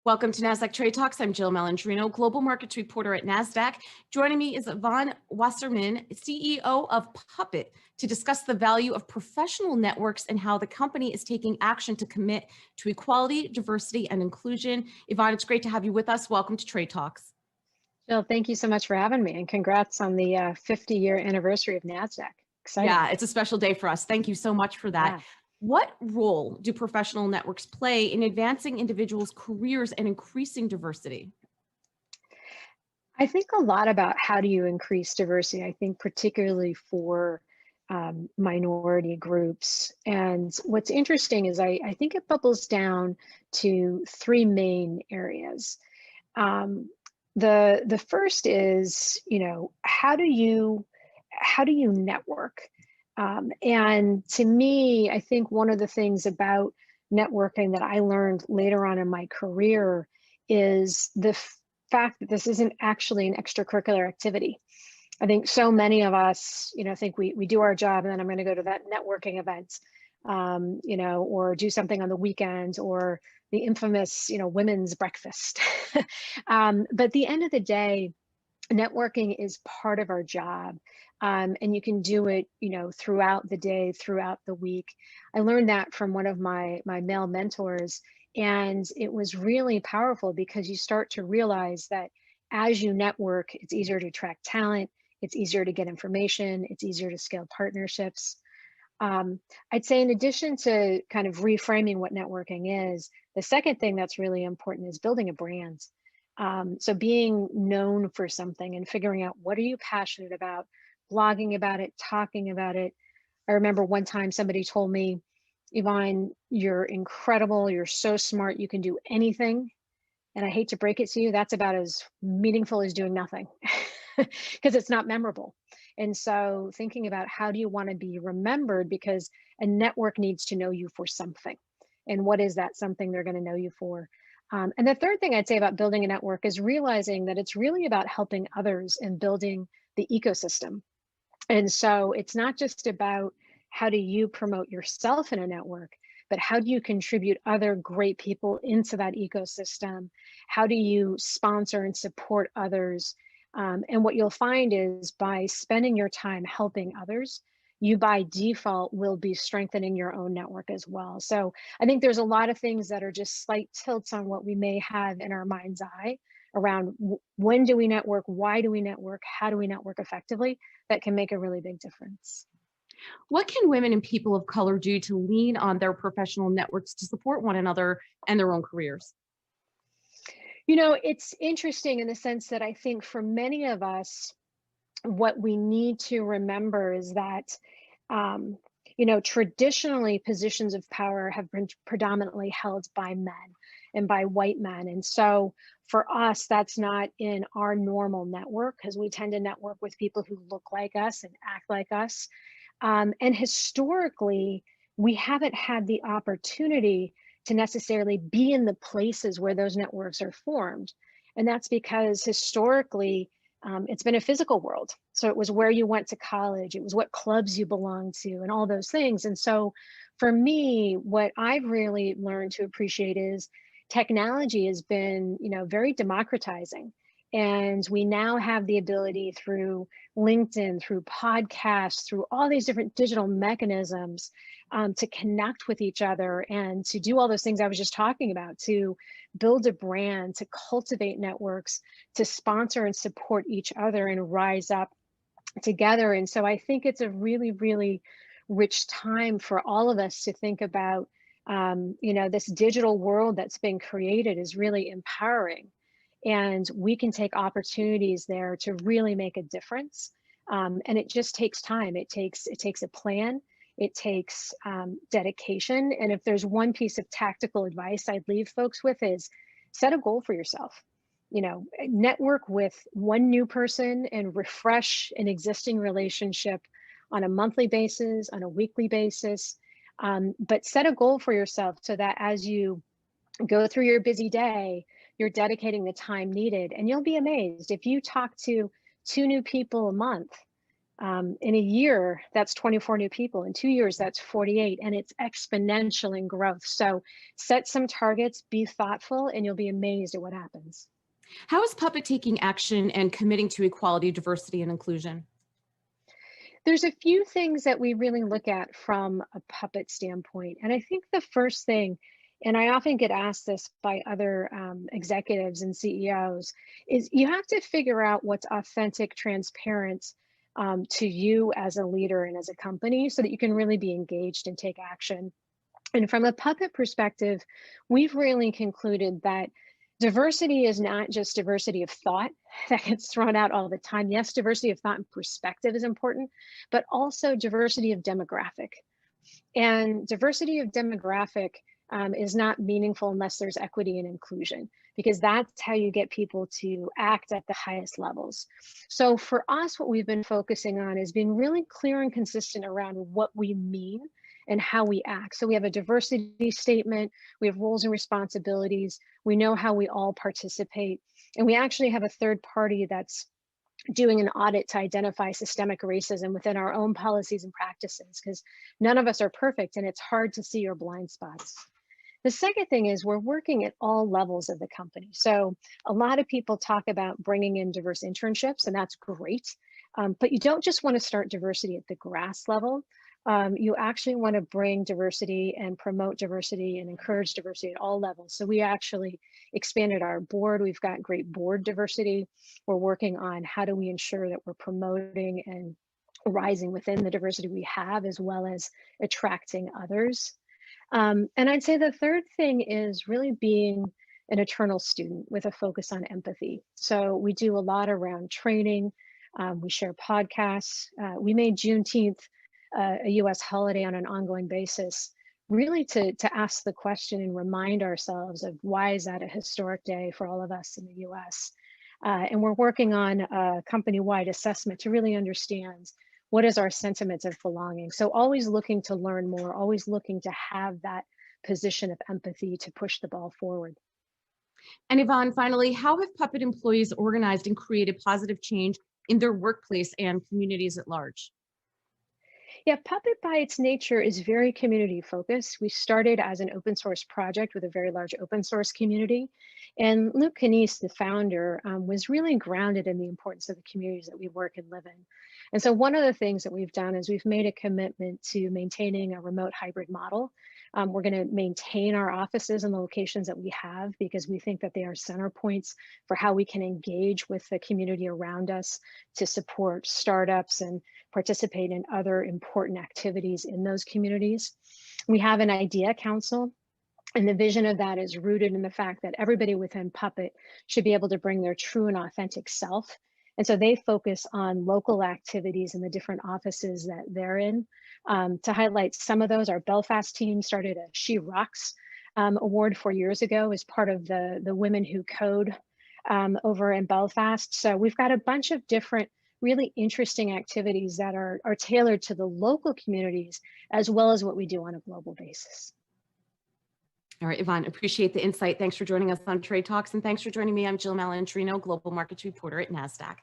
Welcome to Nasdaq Trade Talks. I'm Jill Malandrino, Global Markets Reporter at Nasdaq. Joining me is Yvonne Wassenaar, CEO of Puppet, to discuss the value of professional networks and how the company is taking action to commit to equality, diversity, and inclusion. Yvonne, it's great to have you with us. Welcome to Trade Talks. Jill, thank you so much for having me, and congrats on the 50-year anniversary of Nasdaq. Exciting. Yeah, it's a special day for us. Thank you so much for that. Yeah. What role do professional networks play in advancing individuals' careers and increasing diversity? I think a lot about how do you increase diversity, I think particularly for minority groups. And what's interesting is I think it bubbles down to three main areas. The first is, how do you network? And to me, I think one of the things about networking that I learned later on in my career is the fact that this isn't actually an extracurricular activity. I think so many of us, think we do our job and then I'm going to go to that networking event, or do something on the weekend, or the infamous, women's breakfast. But at the end of the day, networking is part of our job. And you can do it, throughout the day, throughout the week. I learned that from one of my male mentors, and it was really powerful because you start to realize that as you network, it's easier to attract talent, it's easier to get information, it's easier to scale partnerships. I'd say in addition to kind of reframing what networking is, the second thing that's really important is building a brand. So being known for something and figuring out what are you passionate about, blogging about it, talking about it. I remember one time somebody told me, Yvonne, you're incredible, you're so smart, you can do anything. And I hate to break it to you, that's about as meaningful as doing nothing because it's not memorable. And so thinking about how do you want to be remembered, because a network needs to know you for something. And what is that something they're going to know you for? And the third thing I'd say about building a network is realizing that it's really about helping others and building the ecosystem. And so it's not just about how do you promote yourself in a network, but how do you contribute other great people into that ecosystem? How do you sponsor and support others? And what you'll find is by spending your time helping others, you by default will be strengthening your own network as well. So I think there's a lot of things that are just slight tilts on what we may have in our mind's eye around when do we network, why do we network, how do we network effectively, that can make a really big difference. What can women and people of color do to lean on their professional networks to support one another and their own careers? It's interesting in the sense that I think for many of us, what we need to remember is that, traditionally positions of power have been predominantly held by men and by white men. And so for us, that's not in our normal network because we tend to network with people who look like us and act like us. And historically, we haven't had the opportunity to necessarily be in the places where those networks are formed. And that's because historically, it's been a physical world. So it was where you went to college, it was what clubs you belonged to, and all those things. And so for me, what I've really learned to appreciate is technology has been, very democratizing. And we now have the ability through LinkedIn, through podcasts, through all these different digital mechanisms to connect with each other and to do all those things I was just talking about, to build a brand, to cultivate networks, to sponsor and support each other and rise up together. And so I think it's a really, really rich time for all of us to think about, this digital world that's been created is really empowering. And we can take opportunities there to really make a difference. And it just takes time. It takes a plan. It takes dedication. And if there's one piece of tactical advice I'd leave folks with is set a goal for yourself. Network with one new person and refresh an existing relationship on a monthly basis, on a weekly basis. But set a goal for yourself so that as you go through your busy day, you're dedicating the time needed. And you'll be amazed if you talk to 2 new people a month, In a year, that's 24 new people. In 2 years, that's 48, and it's exponential in growth. So set some targets, be thoughtful, and you'll be amazed at what happens. How is Puppet taking action and committing to equality, diversity, and inclusion? There's a few things that we really look at from a Puppet standpoint. And I think the first thing, and I often get asked this by other executives and CEOs, is you have to figure out what's authentic, transparent to you as a leader and as a company so that you can really be engaged and take action. And from a Puppet perspective, we've really concluded that diversity is not just diversity of thought that gets thrown out all the time. Yes, diversity of thought and perspective is important, but also diversity of demographic. And diversity of demographic is not meaningful unless there's equity and inclusion, because that's how you get people to act at the highest levels. So for us, what we've been focusing on is being really clear and consistent around what we mean and how we act. So we have a diversity statement, we have roles and responsibilities, we know how we all participate, and we actually have a third party that's doing an audit to identify systemic racism within our own policies and practices, because none of us are perfect and it's hard to see your blind spots. The second thing is we're working at all levels of the company. So a lot of people talk about bringing in diverse internships, and that's great. But you don't just want to start diversity at the grass level. You actually want to bring diversity and promote diversity and encourage diversity at all levels. So we actually expanded our board. We've got great board diversity. We're working on how do we ensure that we're promoting and rising within the diversity we have, as well as attracting others. And I'd say the third thing is really being an eternal student with a focus on empathy. So we do a lot around training. We share podcasts. We made Juneteenth a US holiday on an ongoing basis, really to ask the question and remind ourselves of why is that a historic day for all of us in the US. And we're working on a company-wide assessment to really understand what is our sentiments of belonging. So always looking to learn more, always looking to have that position of empathy to push the ball forward. And Yvonne, finally, how have Puppet employees organized and created positive change in their workplace and communities at large? Yeah, Puppet by its nature is very community focused. We started as an open source project with a very large open source community. And Luke Canese, the founder, was really grounded in the importance of the communities that we work and live in. And so one of the things that we've done is we've made a commitment to maintaining a remote hybrid model. We're going to maintain our offices and the locations that we have because we think that they are center points for how we can engage with the community around us to support startups and participate in other important activities in those communities. We have an idea council, and the vision of that is rooted in the fact that everybody within Puppet should be able to bring their true and authentic self. And so they focus on local activities in the different offices that they're in. To highlight some of those, our Belfast team started a She Rocks award 4 years ago as part of the Women Who Code over in Belfast. So we've got a bunch of different really interesting activities that are tailored to the local communities as well as what we do on a global basis. All right, Yvonne, appreciate the insight. Thanks for joining us on Trade Talks, and thanks for joining me. I'm Jill Malandrino, Global Markets Reporter at Nasdaq.